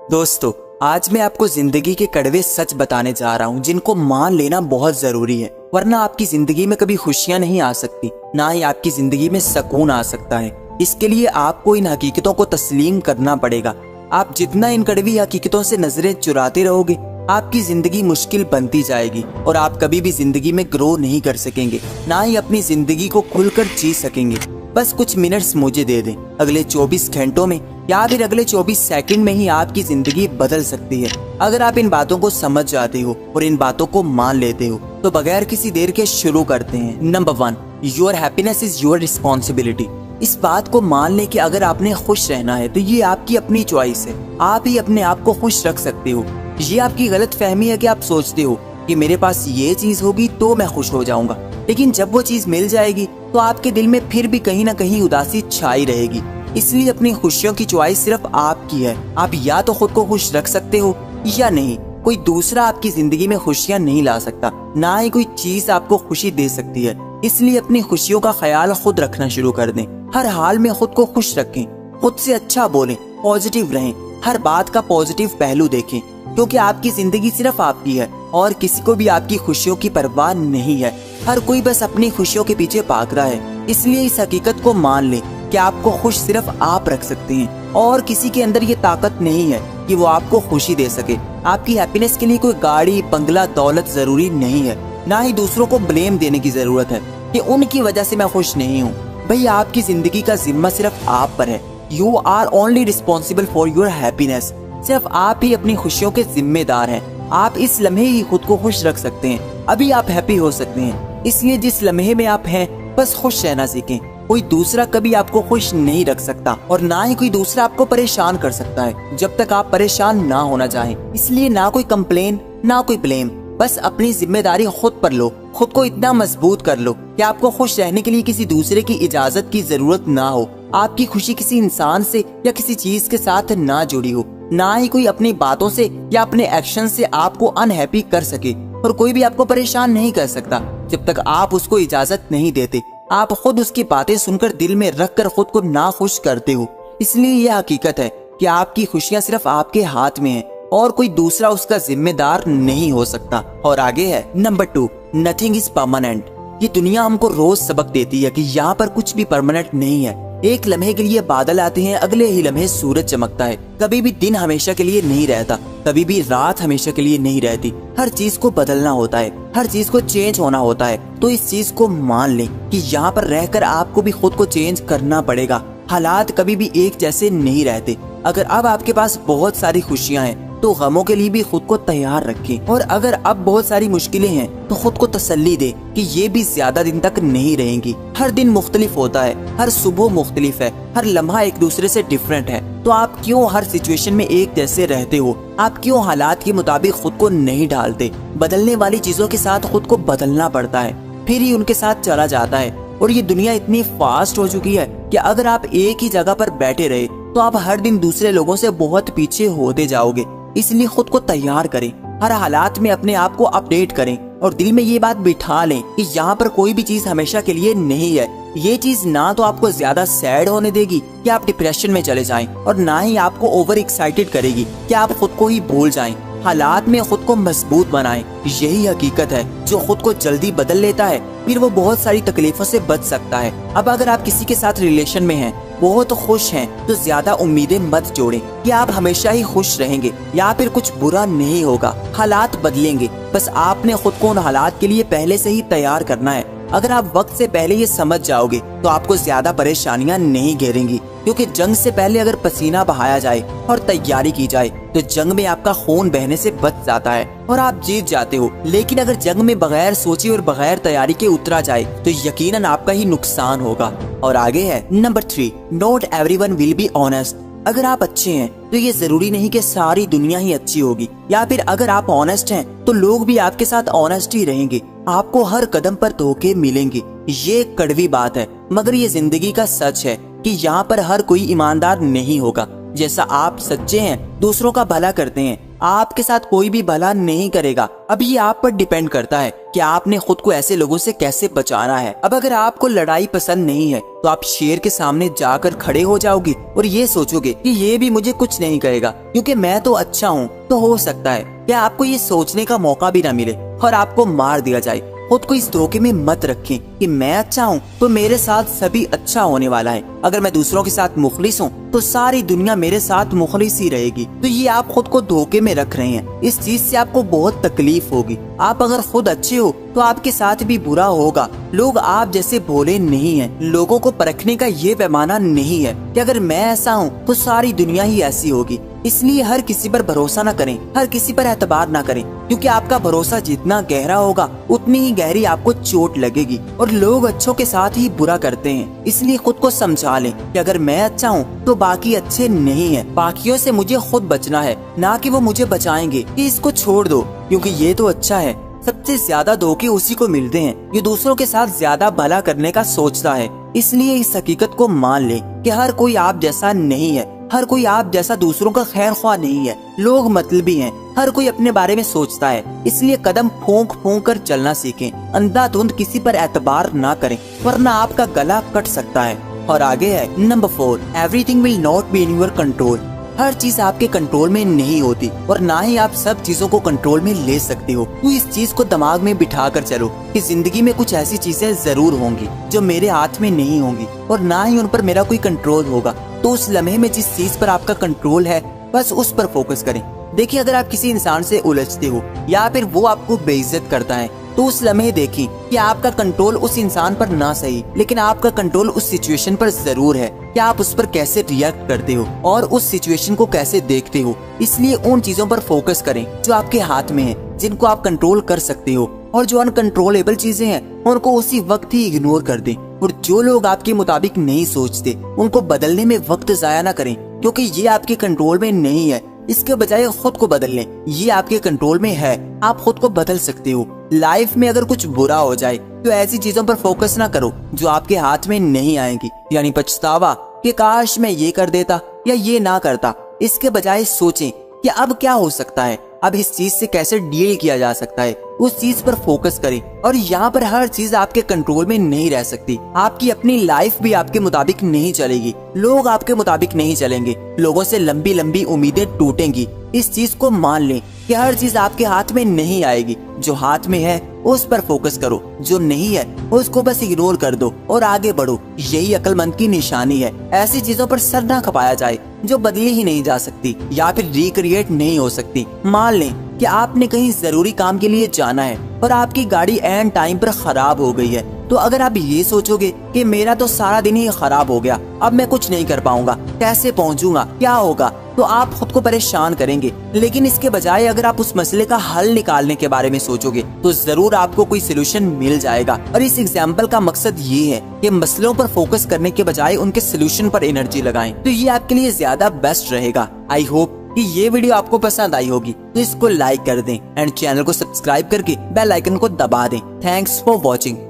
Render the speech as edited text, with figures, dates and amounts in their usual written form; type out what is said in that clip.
दोस्तों, आज मैं आपको जिंदगी के कड़वे सच बताने जा रहा हूँ जिनको मान लेना बहुत जरूरी है, वरना आपकी जिंदगी में कभी खुशियाँ नहीं आ सकती, ना ही आपकी जिंदगी में सुकून आ सकता है। इसके लिए आपको इन हकीकतों को तस्लीम करना पड़ेगा। आप जितना इन कड़वी हकीकतों से नजरें चुराते रहोगे, आपकी जिंदगी मुश्किल बनती जाएगी और आप कभी भी जिंदगी में ग्रो नहीं कर सकेंगे, ना ही अपनी जिंदगी को खुलकर जी सकेंगे। बस कुछ मिनट्स मुझे दे दें, अगले 24 घंटों में या फिर अगले 24 सेकंड में ही आपकी जिंदगी बदल सकती है। अगर आप इन बातों को समझ जाते हो और इन बातों को मान लेते हो तो बगैर किसी देर के शुरू करते हैं। Number 1, your happiness is your responsibility. इस बात को मान ले कि अगर आपने खुश रहना है तो ये आपकी अपनी चॉइस है। आप ही अपने आप को खुश रख सकते हो। ये आपकी गलत फहमी है कि आप सोचते हो कि मेरे पास ये चीज होगी तो मैं खुश हो जाऊंगा, लेकिन जब वो चीज मिल जाएगी तो आपके दिल में फिर भी कहीं ना कहीं उदासी छाई रहेगी। इसलिए अपनी खुशियों की चॉइस सिर्फ आपकी है। आप या तो खुद को खुश रख सकते हो या नहीं। कोई दूसरा आपकी जिंदगी में खुशियाँ नहीं ला सकता, ना ही कोई चीज आपको खुशी दे सकती है। इसलिए अपनी खुशियों का ख्याल खुद रखना शुरू कर दें। हर हाल में खुद को खुश रखें, खुद से अच्छा बोलें, पॉजिटिव रहें, हर बात का पॉजिटिव पहलू देखें, क्योंकि आपकी जिंदगी सिर्फ आपकी है और किसी को भी आपकी खुशियों की परवाह नहीं है। हर कोई बस अपनी खुशियों के पीछे भाग रहा है। इसलिए इस हकीकत को मान ले कि आपको खुश सिर्फ आप रख सकते हैं और किसी के अंदर ये ताकत नहीं है कि वो आपको खुशी दे सके। आपकी हैप्पीनेस के लिए कोई गाड़ी, बंगला, दौलत जरूरी नहीं है, ना ही दूसरों को ब्लेम देने की जरूरत है कि उनकी वजह से मैं खुश नहीं हूँ। भाई, आपकी जिंदगी का जिम्मा सिर्फ आप पर है। You are only responsible for your happiness. सिर्फ आप ही अपनी खुशियों के जिम्मेदार हैं। आप इस लम्हे ही खुद को खुश रख सकते हैं। अभी आप हैप्पी हो सकते हैं। इसलिए जिस लम्हे में आप हैं बस खुश रहना सीखें। कोई दूसरा कभी आपको खुश नहीं रख सकता और ना ही कोई दूसरा आपको परेशान कर सकता है जब तक आप परेशान ना होना चाहें। इसलिए ना कोई कंप्लेन, ना कोई ब्लेम, बस अपनी जिम्मेदारी खुद पर लो। खुद को इतना मजबूत कर लो कि आपको खुश रहने के लिए किसी दूसरे की इजाजत की जरूरत ना हो। आपकी खुशी किसी इंसान से या किसी चीज के साथ ना जुड़ी हो, ना ही कोई अपनी बातों से या अपने एक्शन से आपको अनहैप्पी कर सके। और कोई भी आपको परेशान नहीं कर सकता जब तक आप उसको इजाजत नहीं देते। आप खुद उसकी बातें सुनकर दिल में रख कर खुद को ना खुश करते हो। इसलिए यह हकीकत है कि आपकी खुशियाँ सिर्फ आपके हाथ में है और कोई दूसरा उसका जिम्मेदार नहीं हो सकता। और आगे है नंबर 2, नथिंग इज परमानेंट। ये दुनिया हमको रोज सबक देती है कि यहाँ पर कुछ भी परमानेंट नहीं है। एक लम्हे के लिए बादल आते हैं, अगले ही लम्हे सूरज चमकता है। कभी भी दिन हमेशा के लिए नहीं रहता, कभी भी रात हमेशा के लिए नहीं रहती। हर चीज को बदलना होता है, हर चीज को चेंज होना होता है। तो इस चीज को मान लें कि यहाँ पर रहकर आपको भी खुद को चेंज करना पड़ेगा। हालात कभी भी एक जैसे नहीं रहते। अगर अब आपके पास बहुत सारी खुशियाँ हैं तो गमों के लिए भी खुद को तैयार रखें, और अगर अब बहुत सारी मुश्किलें हैं तो खुद को तसल्ली दे कि ये भी ज्यादा दिन तक नहीं रहेंगी। हर दिन मुख्तलिफ होता है, हर सुबह मुख्तलिफ है, हर लम्हा एक दूसरे से डिफरेंट है। तो आप क्यों हर सिचुएशन में एक जैसे रहते हो? आप क्यों हालात के मुताबिक खुद को नहीं ढालते? बदलने वाली चीजों के साथ खुद को बदलना पड़ता है, फिर ही उनके साथ चला जाता है। और ये दुनिया इतनी फास्ट हो चुकी है कि अगर आप एक ही जगह पर बैठे रहे तो आप हर दिन दूसरे लोगों से बहुत पीछे होते जाओगे। इसलिए खुद को तैयार करें, हर हालात में अपने आप को अपडेट करें और दिल में ये बात बिठा लें कि यहाँ पर कोई भी चीज हमेशा के लिए नहीं है। ये चीज ना तो आपको ज्यादा सैड होने देगी कि आप डिप्रेशन में चले जाएं, और ना ही आपको ओवर एक्साइटेड करेगी कि आप खुद को ही भूल जाएं। हालात में खुद को मजबूत बनाएं। यही हकीकत है, जो खुद को जल्दी बदल लेता है फिर वो बहुत सारी तकलीफों से बच सकता है। अब अगर आप किसी के साथ रिलेशन में हैं, बहुत खुश हैं, तो ज्यादा उम्मीदें मत जोड़ें कि आप हमेशा ही खुश रहेंगे या फिर कुछ बुरा नहीं होगा। हालात बदलेंगे, बस आपने खुद को उन हालात के लिए पहले से ही तैयार करना है। अगर आप वक्त से पहले ये समझ जाओगे तो आपको ज्यादा परेशानियां नहीं घेरेंगी, क्योंकि जंग से पहले अगर पसीना बहाया जाए और तैयारी की जाए तो जंग में आपका खून बहने से बच जाता है और आप जीत जाते हो। लेकिन अगर जंग में बगैर सोचे और बगैर तैयारी के उतरा जाए तो यकीनन आपका ही नुकसान होगा। और आगे है number 3, not everyone will be honest. अगर आप अच्छे हैं तो ये जरूरी नहीं कि सारी दुनिया ही अच्छी होगी, या फिर अगर आप ऑनेस्ट हैं तो लोग भी आपके साथ ऑनेस्ट ही रहेंगे। आपको हर कदम पर धोखे मिलेंगे। ये कड़वी बात है, मगर ये जिंदगी का सच है कि यहाँ पर हर कोई ईमानदार नहीं होगा। जैसा आप सच्चे हैं, दूसरों का भला करते हैं, आपके साथ कोई भी भला नहीं करेगा। अब ये आप पर डिपेंड करता है कि आपने खुद को ऐसे लोगों से कैसे बचाना है। अब अगर आपको लड़ाई पसंद नहीं है तो आप शेर के सामने जाकर खड़े हो जाओगे और ये सोचोगे कि ये भी मुझे कुछ नहीं कहेगा क्योंकि मैं तो अच्छा हूँ। तो हो सकता है कि आपको ये सोचने का मौका भी ना मिले और आपको मार दिया जाए। खुद को इस धोखे में मत रखें कि मैं अच्छा हूँ तो मेरे साथ सभी अच्छा होने वाला है। अगर मैं दूसरों के साथ मुखलिस हूँ तो सारी दुनिया मेरे साथ मुखलिस ही रहेगी। तो ये आप खुद को धोखे में रख रहे हैं। इस चीज से आपको बहुत तकलीफ होगी। आप अगर खुद अच्छे हो तो आपके साथ भी बुरा होगा। लोग आप जैसे भोले नहीं हैं। लोगों को परखने का ये पैमाना नहीं है कि अगर मैं ऐसा हूँ तो सारी दुनिया ही ऐसी होगी। इसलिए हर किसी पर भरोसा न करें, हर किसी पर एतबार न करें, क्योंकि आपका भरोसा जितना गहरा होगा उतनी ही गहरी आपको चोट लगेगी। और लोग अच्छों के साथ ही बुरा करते हैं। इसलिए खुद को समझा लें कि अगर मैं अच्छा हूँ तो बाकी अच्छे नहीं है। बाकियों से मुझे खुद बचना है, ना कि वो मुझे बचाएंगे कि इसको छोड़ दो क्योंकि ये तो अच्छा है। सबसे ज्यादा धोखे उसी को मिलते हैं जो दूसरों के साथ ज्यादा भला करने का सोचता है। इसलिए इस हकीकत को मान ले कि हर कोई आप जैसा नहीं है, हर कोई आप जैसा दूसरों का खैर ख्वाह नहीं है। लोग मतलबी हैं, हर कोई अपने बारे में सोचता है। इसलिए कदम फूंक फूंक कर चलना सीखें। अंधाधुंध किसी पर एतबार ना करें वरना आपका गला कट सकता है। और आगे है number 4, everything will not be in your control. हर चीज आपके कंट्रोल में नहीं होती और ना ही आप सब चीजों को कंट्रोल में ले सकते हो। तो इस चीज को दिमाग में बिठा कर चलो कि जिंदगी में कुछ ऐसी चीजें जरूर होंगी जो मेरे हाथ में नहीं होंगी और ना ही उन पर मेरा कोई कंट्रोल होगा। तो उस लम्हे में जिस चीज पर आपका कंट्रोल है बस उस पर फोकस करें। देखिए, अगर आप किसी इंसान से उलझते हो या फिर वो आपको बेइज्जत करता है तो उस लम्हे देखिए कि आपका कंट्रोल उस इंसान पर ना सही लेकिन आपका कंट्रोल उस सिचुएशन पर जरूर है कि आप उस पर कैसे रिएक्ट करते हो और उस सिचुएशन को कैसे देखते हो। इसलिए उन चीजों पर फोकस करें जो आपके हाथ में है, जिनको आप कंट्रोल कर सकते हो, और जो अनकंट्रोलेबल चीजें हैं उनको उसी वक्त ही इग्नोर कर दें। और जो लोग आपके मुताबिक नहीं सोचते उनको बदलने में वक्त जाया ना करें क्योंकि ये आपके कंट्रोल में नहीं है। इसके बजाय खुद को बदल लें, ये आपके कंट्रोल में है, आप खुद को बदल सकते हो। लाइफ में अगर कुछ बुरा हो जाए तो ऐसी चीजों पर फोकस ना करो जो आपके हाथ में नहीं आएंगी, यानी पछतावा कि काश मैं ये कर देता या ये ना करता। इसके बजाय सोचें कि अब क्या हो सकता है, अब इस चीज से कैसे डील किया जा सकता है, उस चीज पर फोकस करें। और यहाँ पर हर चीज आपके कंट्रोल में नहीं रह सकती। आपकी अपनी लाइफ भी आपके मुताबिक नहीं चलेगी, लोग आपके मुताबिक नहीं चलेंगे, लोगों से लंबी लंबी उम्मीदें टूटेंगी। इस चीज को मान लें कि हर चीज आपके हाथ में नहीं आएगी। जो हाथ में है उस पर फोकस करो, जो नहीं है उसको बस इग्नोर कर दो और आगे बढ़ो। यही अक्लमंद की निशानी है। ऐसी चीजों पर सर ना खपाया जाए जो बदली ही नहीं जा सकती या फिर रिक्रिएट नहीं हो सकती। मान लें कि आपने कहीं जरूरी काम के लिए जाना है और आपकी गाड़ी एंड टाइम पर खराब हो गई है, तो अगर आप ये सोचोगे कि मेरा तो सारा दिन ही खराब हो गया, अब मैं कुछ नहीं कर पाऊंगा, कैसे पहुंचूंगा, क्या होगा, तो आप खुद को परेशान करेंगे। लेकिन इसके बजाय अगर आप उस मसले का हल निकालने के बारे में सोचोगे तो जरूर आपको कोई सोल्यूशन मिल जाएगा। और इस एग्जाम्पल का मकसद ये है कि मसलों पर फोकस करने के बजाय उनके सोल्यूशन पर एनर्जी लगाएं, तो ये आपके लिए ज्यादा बेस्ट रहेगा। आई होप कि ये वीडियो आपको पसंद आई होगी, तो इसको लाइक कर दें एंड चैनल को सब्सक्राइब करके बेल आइकन को दबा दें। Thanks for watching.